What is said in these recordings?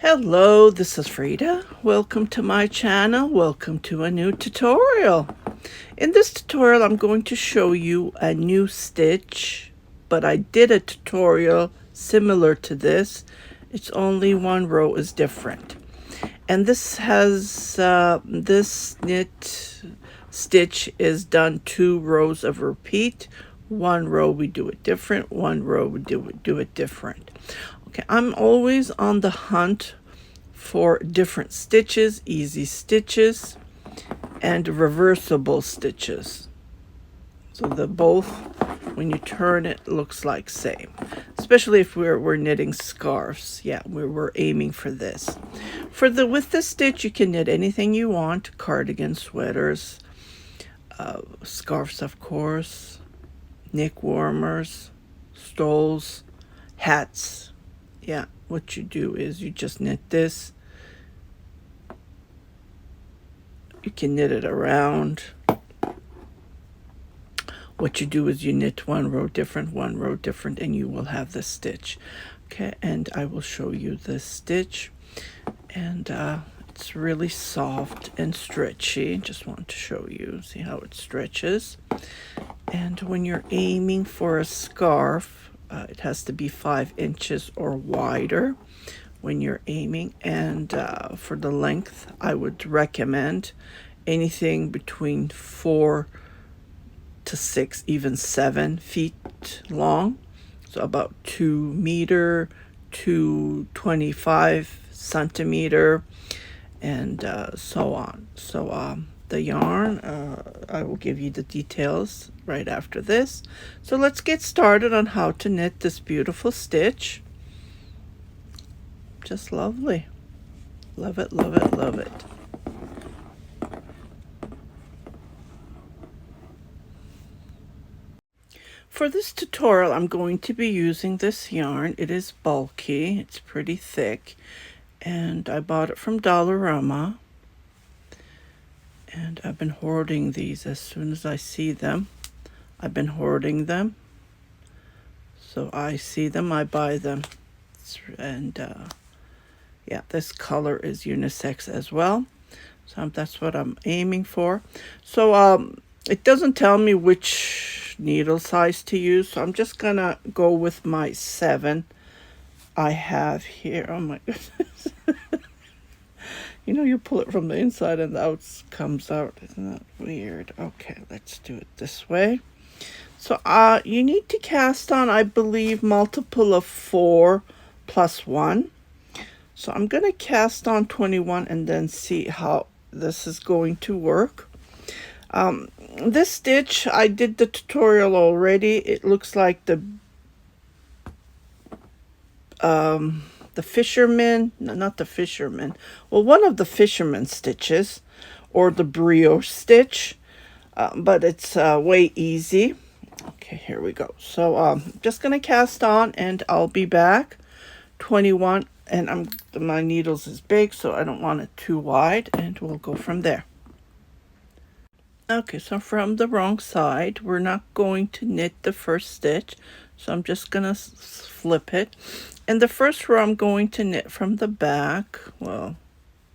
Hello, this is Frida. Welcome to my channel. Welcome to a new tutorial. In this tutorial, I'm going to show you a new stitch, but I did a tutorial similar to this. It's only one row is different. And this has, this knit stitch is done 2 rows of repeat. One row we do it different, one row we do it different. Okay, I'm always on the hunt for different stitches, easy stitches, and reversible stitches. So the both, when you turn it, looks like same. Especially if we're knitting scarves. Yeah, we're aiming for this. With this stitch, you can knit anything you want: cardigans, sweaters, scarves, of course, neck warmers, stoles, hats. Yeah, what you do is you just knit this. You can knit it around. What you do is you knit one row different, and you will have this stitch. Okay, and I will show you this stitch. And it's really soft and stretchy. Just want to show you, see how it stretches. And when you're aiming for a scarf, it has to be 5 inches or wider when you're aiming. And for the length, I would recommend anything between 4 to 6, even 7 feet long. So about 2 meter to 25 centimeter, and so on. So the yarn, I will give you the details right after this. So let's get started on how to knit this beautiful stitch. Just lovely. Love it, love it, love it. For this tutorial, I'm going to be using this yarn. It is bulky, it's pretty thick, and I bought it from Dollarama. And I've been hoarding these as soon as I see them. I've been hoarding them. So I see them, I buy them. And yeah, this color is unisex as well. So that's what I'm aiming for. So it doesn't tell me which needle size to use. So I'm just gonna go with my 7 I have here. Oh my goodness. You know, you pull it from the inside and the out comes out. Isn't that weird? Okay, let's do it this way. So you need to cast on, I believe, multiple of 4 plus 1. So I'm going to cast on 21 and then see how this is going to work. This stitch, I did the tutorial already. It looks like the fisherman, no, not the fisherman, well, one of the fisherman stitches, or the brioche stitch, but it's way easy. Okay, here we go. So just gonna cast on and I'll be back. 21, and my needles is big, so I don't want it too wide, and we'll go from there. Okay, so from the wrong side, we're not going to knit the first stitch, so I'm just gonna flip it. And the first row I'm going to knit from the back. Well,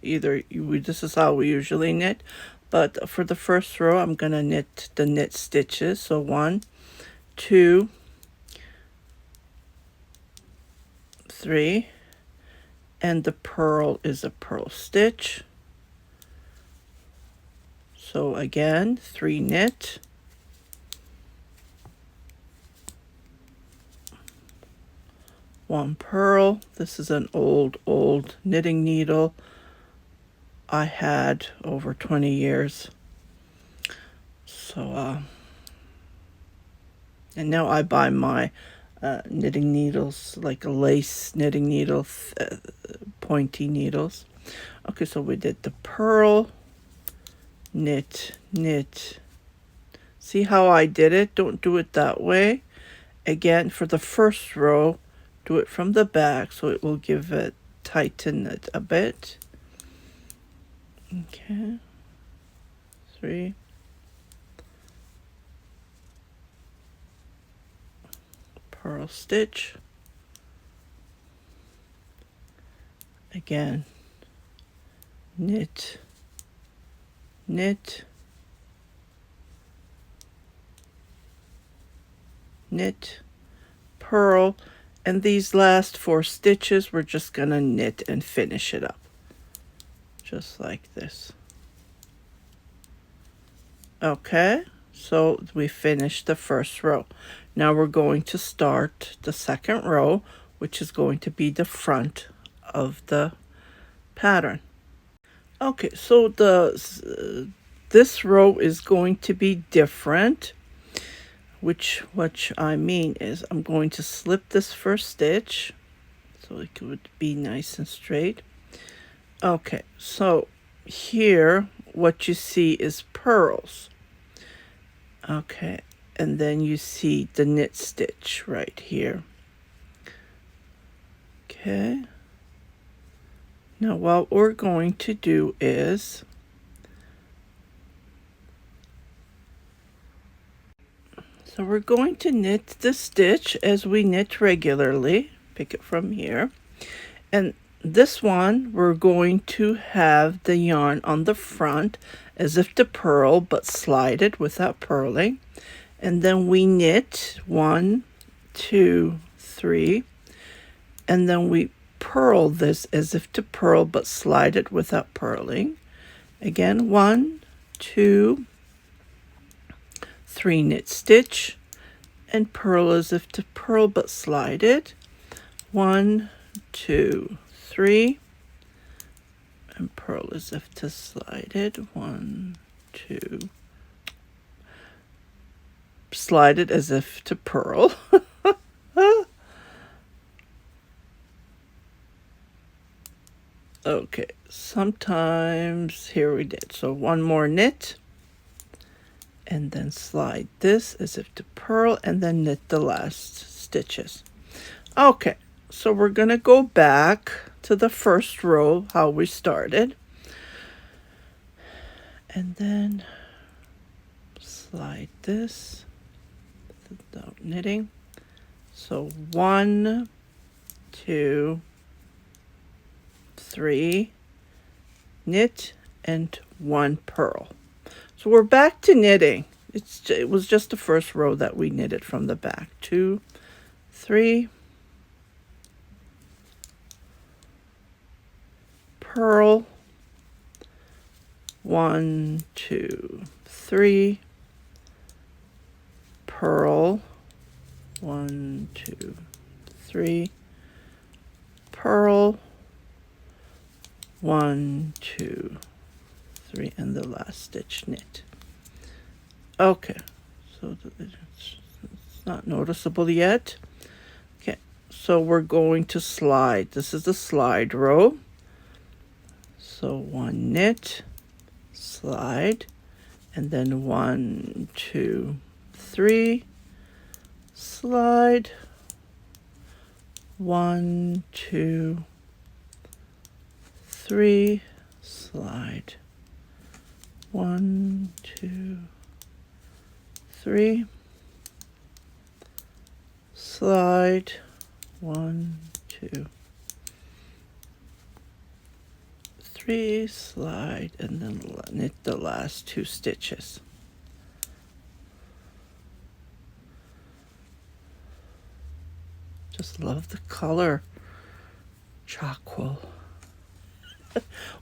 this is how we usually knit, but for the first row I'm gonna knit the knit stitches. So 1, 2, 3, and the purl is a purl stitch. So again, 3 knit, 1 purl. This is an old knitting needle I had over 20 years. So and now I buy my knitting needles, like a lace knitting needle, pointy needles. Okay, so we did the purl, knit, knit. See how I did it? Don't do it that way. Again, for the first row, do it from the back, so it will tighten it a bit. Okay, 3, purl stitch, Again, knit, knit, knit, purl, and these last 4 stitches we're just gonna knit and finish it up, just like this. Okay, so we finished the first row. Now we're going to start the second row, which is going to be the front of the pattern. Okay, so this row is going to be different, which what I mean is I'm going to slip this first stitch so it would be nice and straight. Okay, so here what you see is purls. Okay, and then you see the knit stitch right here. Okay, now what we're going to do is so we're going to knit the stitch as we knit regularly. Pick it from here, and this one we're going to have the yarn on the front as if to purl, but slide it without purling, and then we knit 1, 2, 3, and then we purl this as if to purl, but slide it without purling. Again, 1, 2, 3, knit stitch, and purl as if to purl, but slide it. 1, 2, 3, and purl as if to slide it. 1, 2, slide it as if to purl. Okay, sometimes here we did. So 1 more knit, and then slide this as if to purl, and then knit the last stitches. Okay, so we're gonna go back to the first row how we started, and then slide this without knitting. So 1, 2, 3, knit, and 1 purl. So we're back to knitting. It was just the first row that we knitted from the back. 2, 3, purl, 1, 2, 3, purl, 1, 2, 3, purl, 1, 2, 3, and the last stitch knit. Okay, so it's not noticeable yet. Okay, so we're going to slide. This is the slide row. So 1 knit, slide, and then 1, 2, 3, slide, 1, 2, 3, slide, 1, 2, 3, slide, 1, 2, 3, slide, and then knit the last 2 stitches. Just love the color. Charcoal.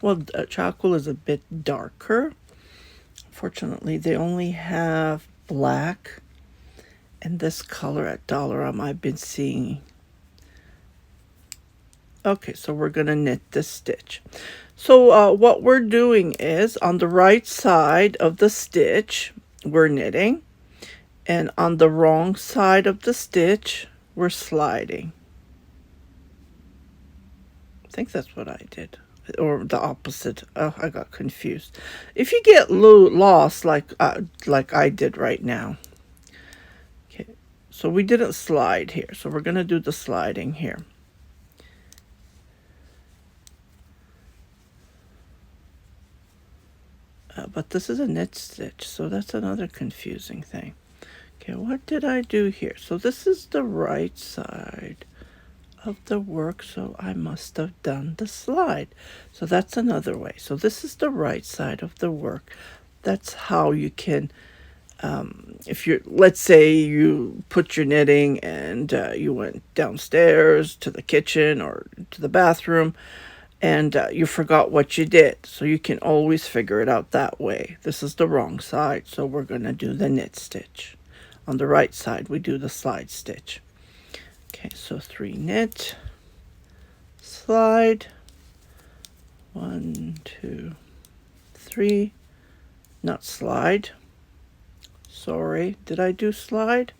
Well, charcoal is a bit darker. Fortunately, they only have black and this color at Dollarama I've been seeing. Okay, so we're going to knit this stitch. So what we're doing is on the right side of the stitch, we're knitting, and on the wrong side of the stitch, we're sliding. I think that's what I did, or the opposite. Oh, I got confused. If you get lost like I did right now. Okay, so we didn't slide here, so we're going to do the sliding here. But this is a knit stitch, so that's another confusing thing. Okay, what did I do here? So this is the right side of the work, so I must have done the slide. So that's another way. So this is the right side of the work. That's how you can, if you're, let's say you put your knitting and you went downstairs to the kitchen or to the bathroom, and you forgot what you did. So you can always figure it out that way. This is the wrong side, so we're going to do the knit stitch. On the right side, we do the slide stitch. Okay, so 3 knit, slide, 1, 2, 3, not slide. Sorry, did I do slide?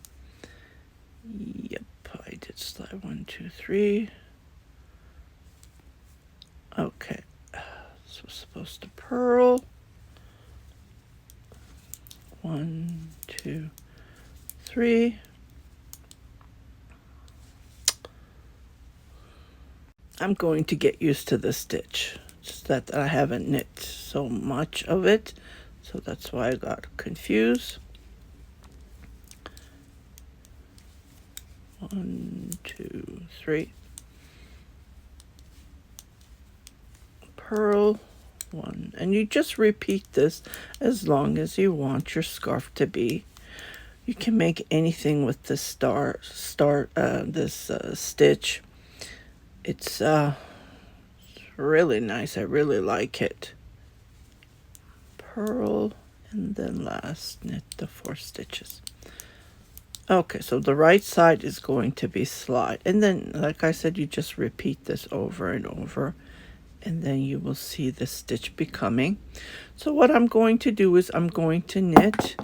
Yep, I did slide. 1, 2, 3. Okay, so we're supposed to purl. 1, 2, 3. I'm going to get used to this stitch. Just that I haven't knit so much of it, so that's why I got confused. 1, 2, 3. Purl 1, and you just repeat this as long as you want your scarf to be. You can make anything with this stitch. It's really nice. I really like it. Purl, and then last knit the 4 stitches. Okay, so the right side is going to be slide, and then like I said, you just repeat this over and over, and then you will see the stitch becoming. So what I'm going to do is I'm going to knit,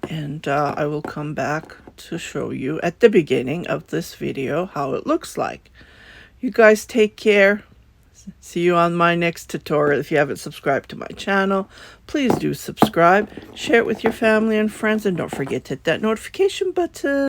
and I will come back to show you at the beginning of this video how it looks like. You guys take care. See you on my next tutorial. If you haven't subscribed to my channel, please do subscribe. Share it with your family and friends, and don't forget to hit that notification button.